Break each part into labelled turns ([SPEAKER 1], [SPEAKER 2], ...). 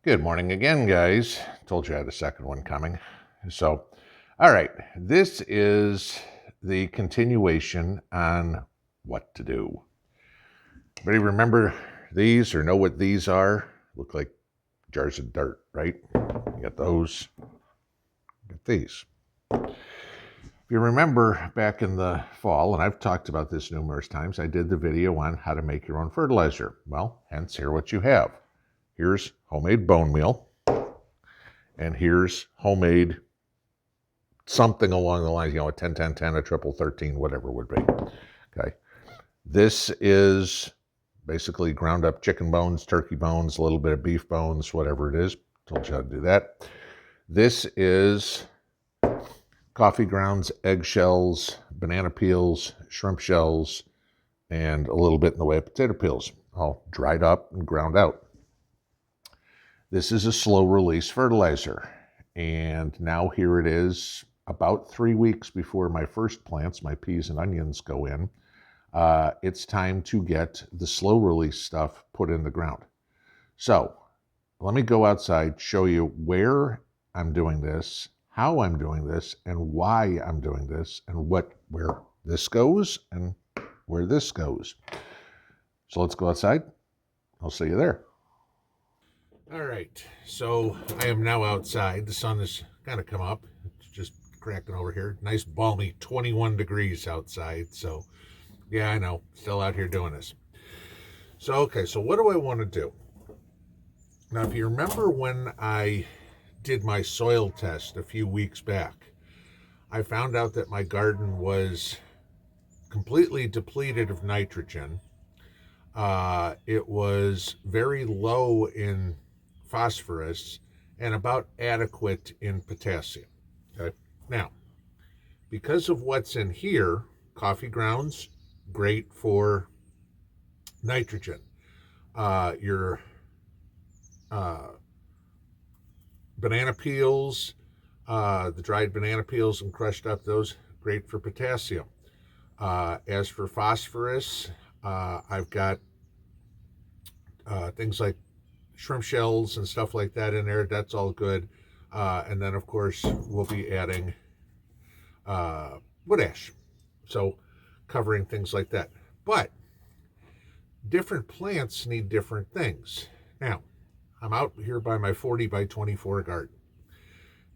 [SPEAKER 1] Good morning again, guys. Told you I had a second one coming. So, all right, this is the continuation on what to do. Anybody remember these or know what these are? Look like jars of dirt, right? You got those, got these. If you remember back in the fall, and I've talked about this numerous times, I did the video on how to make your own fertilizer. Well, hence here what you have. Here's homemade bone meal. And here's homemade something along the lines, a 10, 10, 10, a triple 13, whatever it would be. Okay. This is basically ground up chicken bones, turkey bones, a little bit of beef bones, whatever it is. Told you how to do that. This is coffee grounds, eggshells, banana peels, shrimp shells, and a little bit in the way of potato peels, all dried up and ground out. This is a slow release fertilizer. And now here it is about 3 weeks before my first plants, my peas and onions, go in. It's time to get the slow release stuff put in the ground. So let me go outside, show you where I'm doing this, how I'm doing this, and why I'm doing this, and where this goes and where this goes. So let's go outside. I'll see you there. All right, so I am now outside. The sun has kind of come up. It's just cracking over here. Nice balmy 21 degrees outside. So yeah, I know, still out here doing this. So, okay, so what do I want to do? Now, if you remember when I did my soil test a few weeks back, I found out that my garden was completely depleted of nitrogen. It was very low in phosphorus and about adequate in potassium. Okay. Now, because of what's in here, coffee grounds, great for nitrogen. Your banana peels, the dried banana peels and crushed up, those great for potassium. As for phosphorus, I've got things like shrimp shells and stuff like that in there. That's all good. And then, of course, we'll be adding wood ash. So covering things like that. But different plants need different things. Now, I'm out here by my 40 by 24 garden.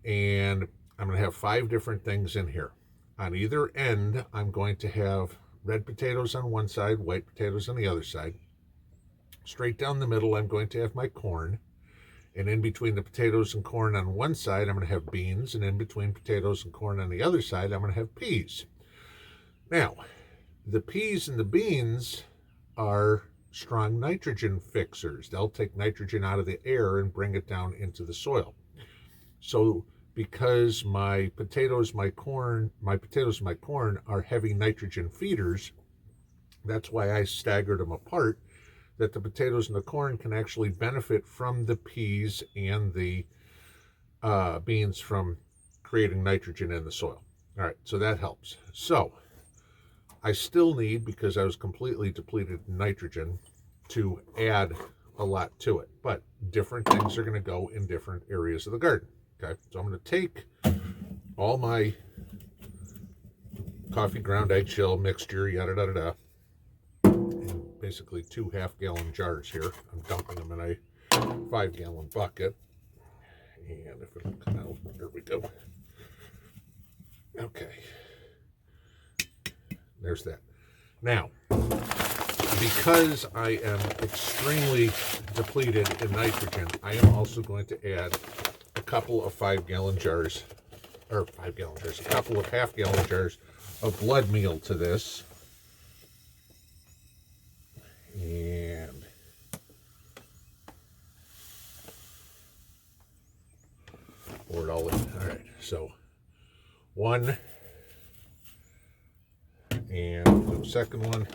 [SPEAKER 1] And I'm going to have 5 different things in here. On either end, I'm going to have red potatoes on one side, white potatoes on the other side. Straight down the middle, I'm going to have my corn. And in between the potatoes and corn on one side, I'm going to have beans. And in between potatoes and corn on the other side, I'm going to have peas. Now, the peas and the beans are strong nitrogen fixers. They'll take nitrogen out of the air and bring it down into the soil. So because my potatoes and my corn are heavy nitrogen feeders, that's why I staggered them apart, that the potatoes and the corn can actually benefit from the peas and the beans from creating nitrogen in the soil. All right, so that helps. So I still need, because I was completely depleted in nitrogen, to add a lot to it. But different things are going to go in different areas of the garden. Okay, so I'm going to take all my coffee ground eggshell mixture, yada da da da, in basically 2 half-gallon jars here. I'm dumping them in a 5-gallon bucket. And if it'll come out, there we go. Okay. There's that. Now, because I am extremely depleted in nitrogen, I am also going to add a couple of 5-gallon jars, or 5-gallon jars, a couple of half-gallon jars of blood meal to this. And pour it all in. All right, so 1, and do a second one.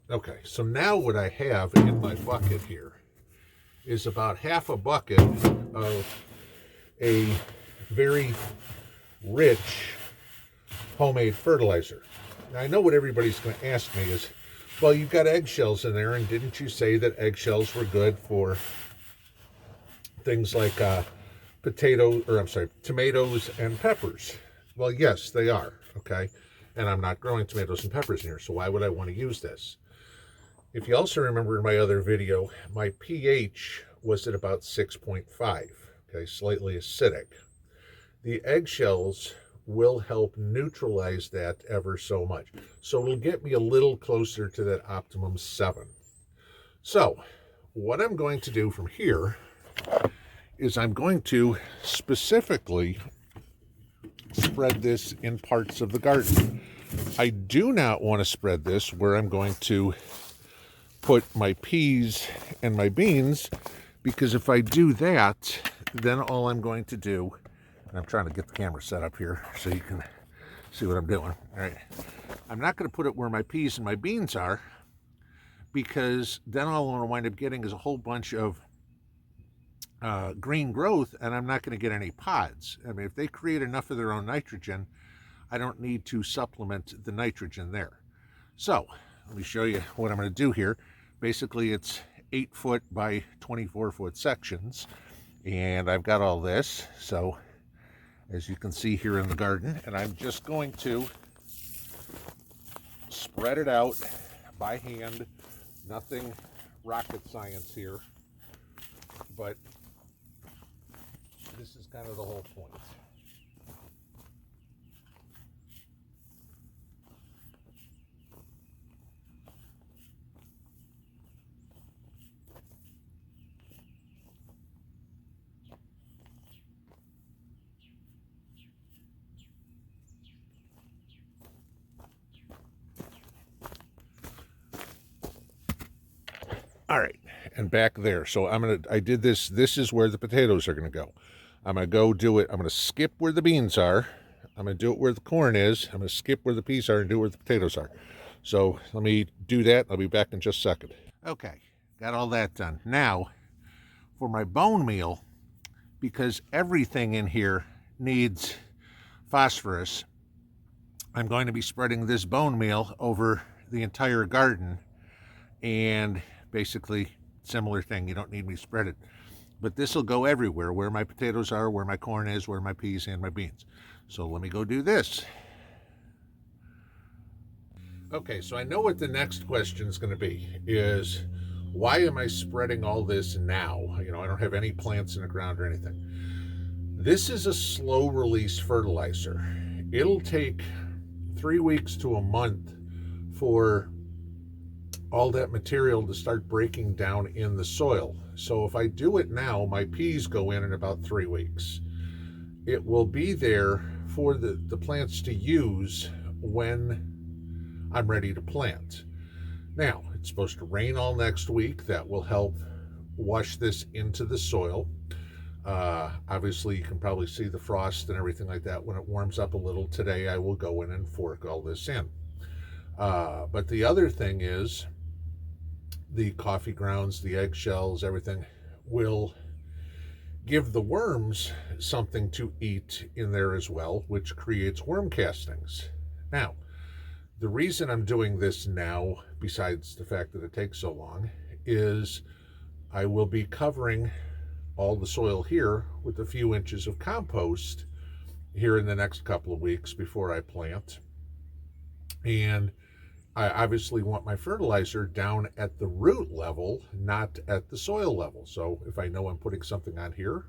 [SPEAKER 1] Okay, so now what I have in my bucket here is about half a bucket of a very rich homemade fertilizer. Now, I know what everybody's going to ask me is, well, you've got eggshells in there, and didn't you say that eggshells were good for things like tomatoes and peppers? Well, yes, they are, okay? And I'm not growing tomatoes and peppers in here, so why would I want to use this? If you also remember in my other video, my pH was at about 6.5, okay, slightly acidic. The eggshells will help neutralize that ever so much. So it'll get me a little closer to that optimum 7. So what I'm going to do from here is I'm going to specifically spread this in parts of the garden. I do not want to spread this where I'm going to put my peas and my beans, because if I do that, then all I'm going to do, and I'm trying to get the camera set up here so you can see what I'm doing. All right, I'm not going to put it where my peas and my beans are, because then all I'm going to wind up getting is a whole bunch of green growth, and I'm not going to get any pods. I mean, if they create enough of their own nitrogen, I don't need to supplement the nitrogen there. So let me show you what I'm going to do here. Basically, it's 8-foot by 24-foot sections, and I've got all this, so as you can see here in the garden, and I'm just going to spread it out by hand. Nothing rocket science here, but this is kind of the whole point. All right, and back there. So I did this. This is where the potatoes are going to go. I'm going to go do it. I'm going to skip where the beans are. I'm going to do it where the corn is. I'm going to skip where the peas are and do it where the potatoes are. So let me do that. I'll be back in just a second. Okay, got all that done. Now, for my bone meal, because everything in here needs phosphorus, I'm going to be spreading this bone meal over the entire garden, and basically similar thing. You don't need me to spread it, but this will go everywhere, where my potatoes are, where my corn is, where my peas and my beans. So let me go do this. Okay, so I know what the next question is going to be, is why am I spreading all this now? You know, I don't have any plants in the ground or anything. This is a slow release fertilizer. It'll take 3 weeks to a month for all that material to start breaking down in the soil. So if I do it now, my peas go in about 3 weeks. It will be there for the plants to use when I'm ready to plant. Now, it's supposed to rain all next week. That will help wash this into the soil. Obviously, you can probably see the frost and everything like that. When it warms up a little today, I will go in and fork all this in. But the other thing is, the coffee grounds, the eggshells, everything will give the worms something to eat in there as well, which creates worm castings. Now, the reason I'm doing this now, besides the fact that it takes so long, is I will be covering all the soil here with a few inches of compost here in the next couple of weeks before I plant. And I obviously want my fertilizer down at the root level, not at the soil level. So if I know I'm putting something on here,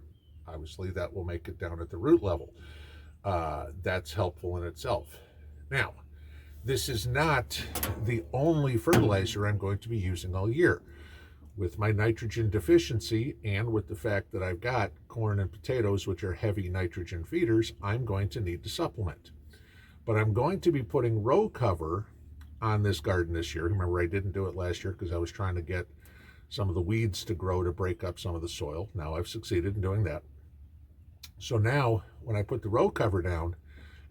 [SPEAKER 1] obviously that will make it down at the root level. That's helpful in itself. Now, this is not the only fertilizer I'm going to be using all year. With my nitrogen deficiency, and with the fact that I've got corn and potatoes, which are heavy nitrogen feeders, I'm going to need to supplement. But I'm going to be putting row cover on this garden this year. Remember, I didn't do it last year because I was trying to get some of the weeds to grow to break up some of the soil. Now I've succeeded in doing that. So now when I put the row cover down,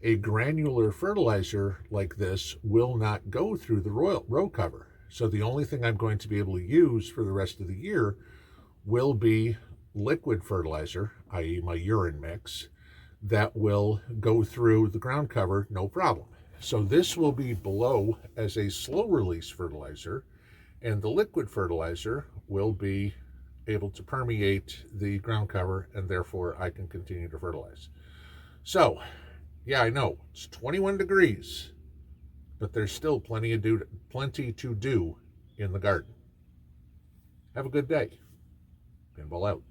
[SPEAKER 1] a granular fertilizer like this will not go through the row cover. So the only thing I'm going to be able to use for the rest of the year will be liquid fertilizer, i.e. my urine mix, that will go through the ground cover no problem. So this will be below as a slow release fertilizer, and the liquid fertilizer will be able to permeate the ground cover, and therefore I can continue to fertilize. So, yeah, I know it's 21 degrees, but there's still plenty to do in the garden. Have a good day. Pinball out.